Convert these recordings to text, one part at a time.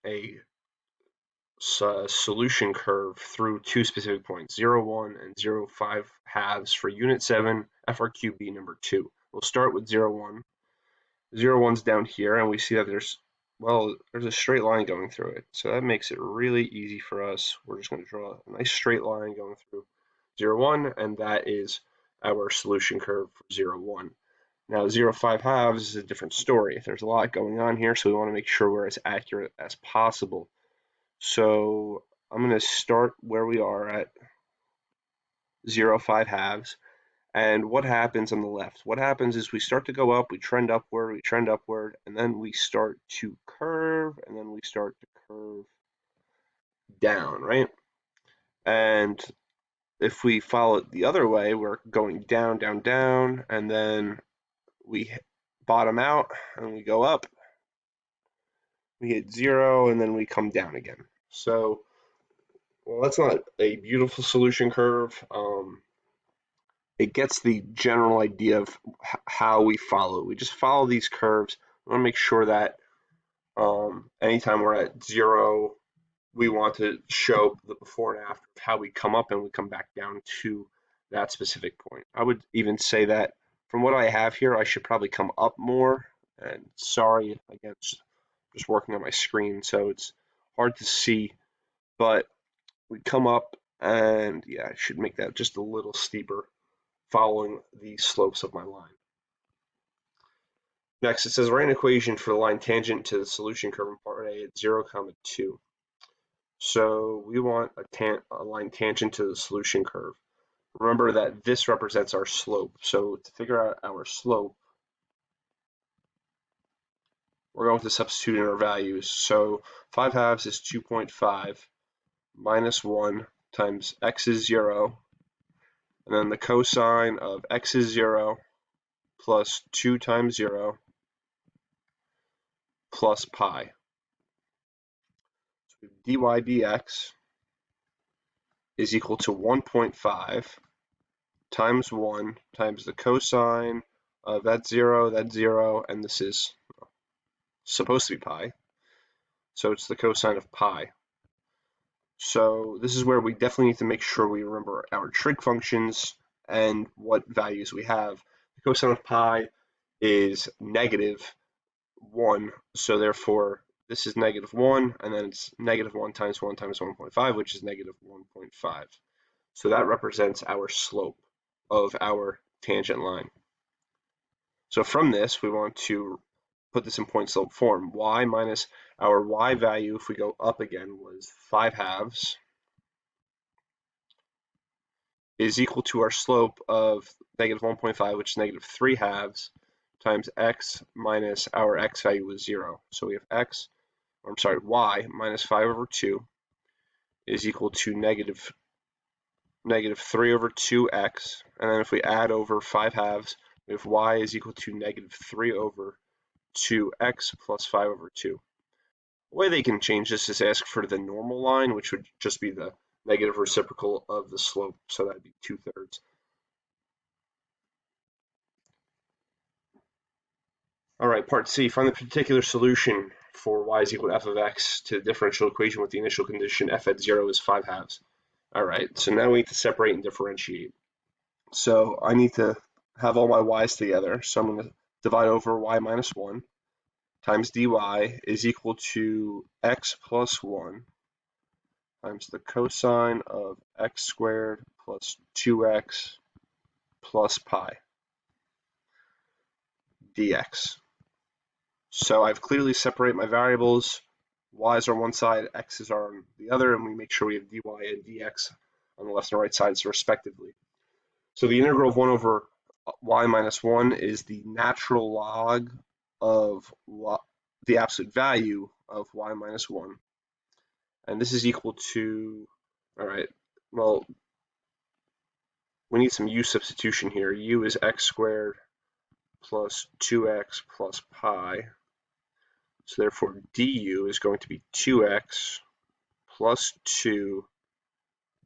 a solution curve through two specific points, 0, 1 and 0, 5 halves for Unit 7, FRQ B number 2. We'll start with 0, 1. 0, 1's down here, and we see that there's a straight line going through it. So that makes it really easy for us. We're just going to draw a nice straight line going through 0, 1, and that is our solution curve for 0, 1. Now, 0, 5 halves is a different story. There's a lot going on here, so we want to make sure we're as accurate as possible. So I'm going to start where we are at 0, 5 halves. And what happens on the left? What happens is we start to go up, we trend upward, and then we start to curve, and then we start to curve down, right? And if we follow it the other way, we're going down, down, down, and then we bottom out, and we go up, we hit 0, and then we come down again. So, well, that's not a beautiful solution curve. It gets the general idea of how we follow. We just follow these curves. We want to make sure that anytime we're at 0, we want to show the before and after of how we come up and we come back down to that specific point. I would even say that from what I have here, I should probably come up more. And sorry, again, just working on my screen, so it's hard to see. But we come up, and yeah, I should make that just a little steeper, following the slopes of my line. Next, it says write an equation for the line tangent to the solution curve in part A at 0, 2. So we want a line tangent to the solution curve. Remember that this represents our slope. So to figure out our slope, we're going to substitute in our values. So 5 halves is 2.5 minus 1 times x is 0. And then the cosine of x is 0 plus 2 times 0 plus pi. So dy dx is equal to 1.5 times 1 times the cosine of that's 0, and this is supposed to be pi. So it's the cosine of pi. So this is where we definitely need to make sure we remember our trig functions and what values we have. The cosine of pi is -1, so therefore this is -1, and then it's -1 times 1 times 1.5, which is -1.5. So that represents our slope of our tangent line. So from this, we want to put this in point slope form. Y minus our y value, if we go up again, was 5 halves, is equal to our slope of -1.5, which is -3 halves, times x minus our x value was 0. So we have y minus 5 over 2 is equal to -3 over 2x, and then if we add over 5 halves, we have y is equal to -3 over 2x plus 5 over 2. The way they can change this is ask for the normal line, which would just be the negative reciprocal of the slope, so that'd be 2/3. All right, part C, find the particular solution for y is equal to f of x to the differential equation with the initial condition f at 0 is 5 halves. All right, so now we need to separate and differentiate. So I need to have all my y's together, so I'm going to divide over y minus 1 times dy is equal to x plus 1 times the cosine of x squared plus 2x plus pi dx. So I've clearly separated my variables. Y's are on one side, x's are on the other, and we make sure we have dy and dx on the left and right sides respectively. So the integral of 1 over y minus 1 is the natural log of the absolute value of y minus 1. And this is equal to, all right, well, we need some u substitution here. U is x squared plus 2x plus pi. So therefore du is going to be 2x plus 2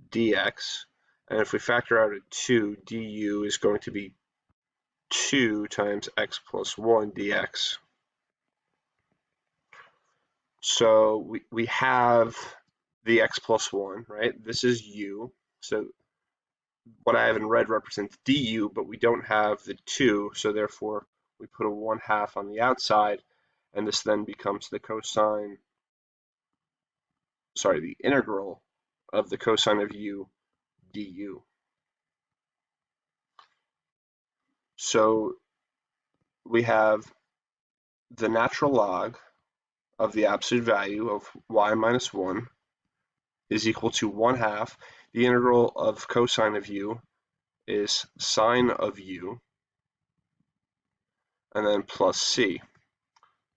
dx. And if we factor out a 2, du is going to be 2 times x plus 1 dx. So we have the x plus 1, right? This is u. So what I have in red represents du, but we don't have the 2, so therefore we put a 1/2 on the outside, and this then becomes the cosine, sorry, the integral of the cosine of u du. So we have the natural log of the absolute value of y minus 1 is equal to 1/2. The integral of cosine of u is sine of u, and then plus c.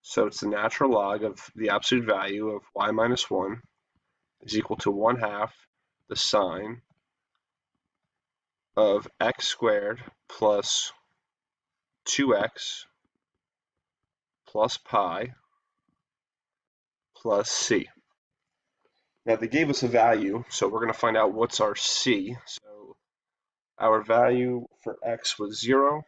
So it's the natural log of the absolute value of y minus 1 is equal to 1/2 the sine of x squared plus 2x plus pi plus c. Now they gave us a value, so we're going to find out what's our c. So our value for x was 0,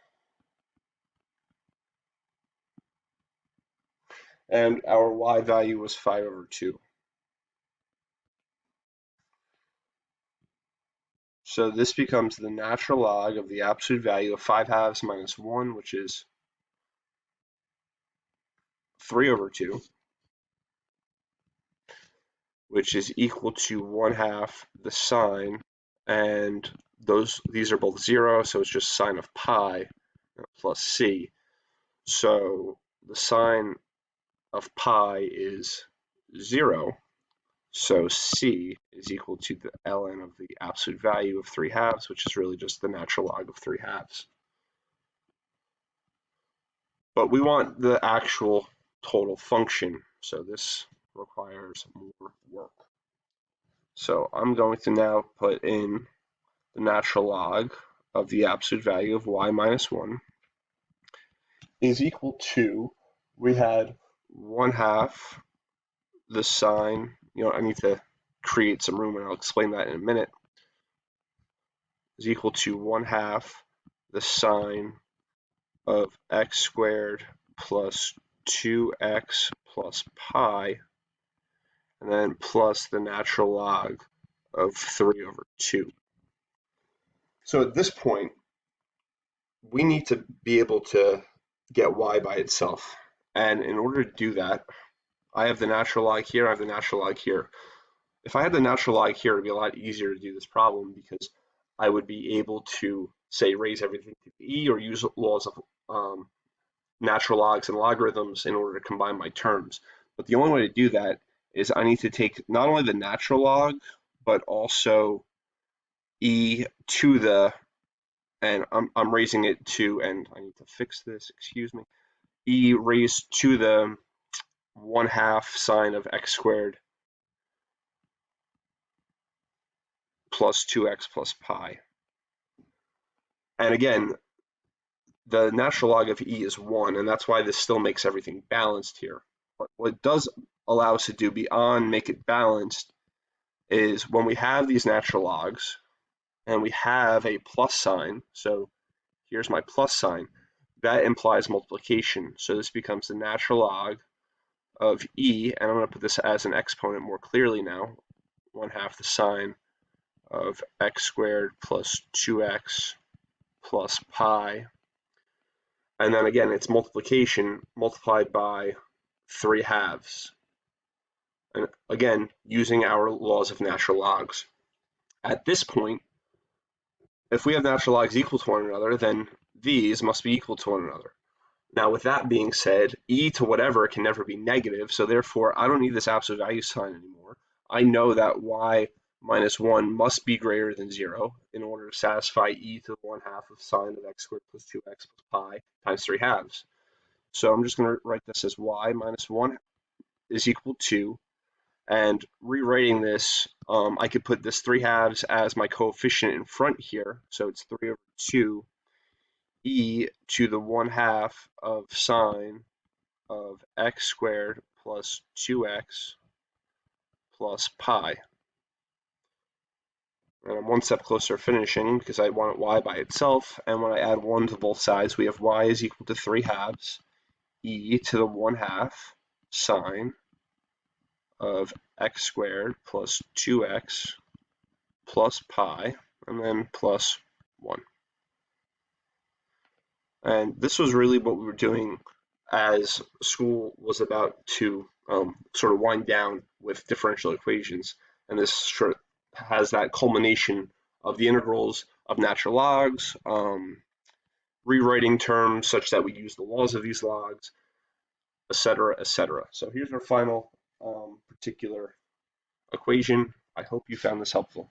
and our y value was 5/2. So this becomes the natural log of the absolute value of 5/2 minus 1, which is 3/2, which is equal to 1/2 the sine, and these are both 0, so it's just sine of pi plus c. So the sine of pi is 0, so c is equal to the ln of the absolute value of 3/2, which is really just the natural log of 3/2. But we want the actual total function, so this requires more work. So I'm going to now put in the natural log of the absolute value of y minus 1 is equal to, we had 1/2 the sine, I need to create some room and I'll explain that in a minute, is equal to 1/2 the sine of x squared plus 2x plus pi, and then plus the natural log of 3/2. So at this point, we need to be able to get y by itself. And in order to do that, I have the natural log here, I have the natural log here. If I had the natural log here, it'd be a lot easier to do this problem because I would be able to, say, raise everything to e or use laws of natural logs and logarithms in order to combine my terms. But the only way to do that is I need to take not only the natural log, but also e to the, and I'm raising it to, and I need to fix this, excuse me, e raised to the 1/2 sine of x squared plus 2x plus pi. And again, the natural log of e is 1, and that's why this still makes everything balanced here. But what it does allow us to do beyond make it balanced is when we have these natural logs and we have a plus sign, so here's my plus sign, that implies multiplication. So this becomes the natural log of e, and I'm going to put this as an exponent more clearly now, 1/2 the sine of x squared plus 2x plus pi. And then again, it's multiplication multiplied by 3/2. And again, using our laws of natural logs. At this point, if we have natural logs equal to one another, then these must be equal to one another. Now, with that being said, e to whatever can never be negative, so therefore I don't need this absolute value sign anymore. I know that y minus 1 must be greater than 0 in order to satisfy e to the 1/2 of sine of x squared plus 2x plus pi times 3/2. So I'm just going to write this as y minus 1 is equal to, and rewriting this, I could put this 3/2 as my coefficient in front here, so it's 3/2 e to the 1/2 of sine of x squared plus 2x plus pi. And I'm one step closer to finishing because I want y by itself, and when I add 1 to both sides, we have y is equal to 3/2 e to the 1/2 sine of x squared plus 2x plus pi, and then plus 1. And this was really what we were doing as school was about to sort of wind down with differential equations. And this sort of has that culmination of the integrals of natural logs, rewriting terms such that we use the laws of these logs, etc., etc. So here's our final particular equation. I hope you found this helpful.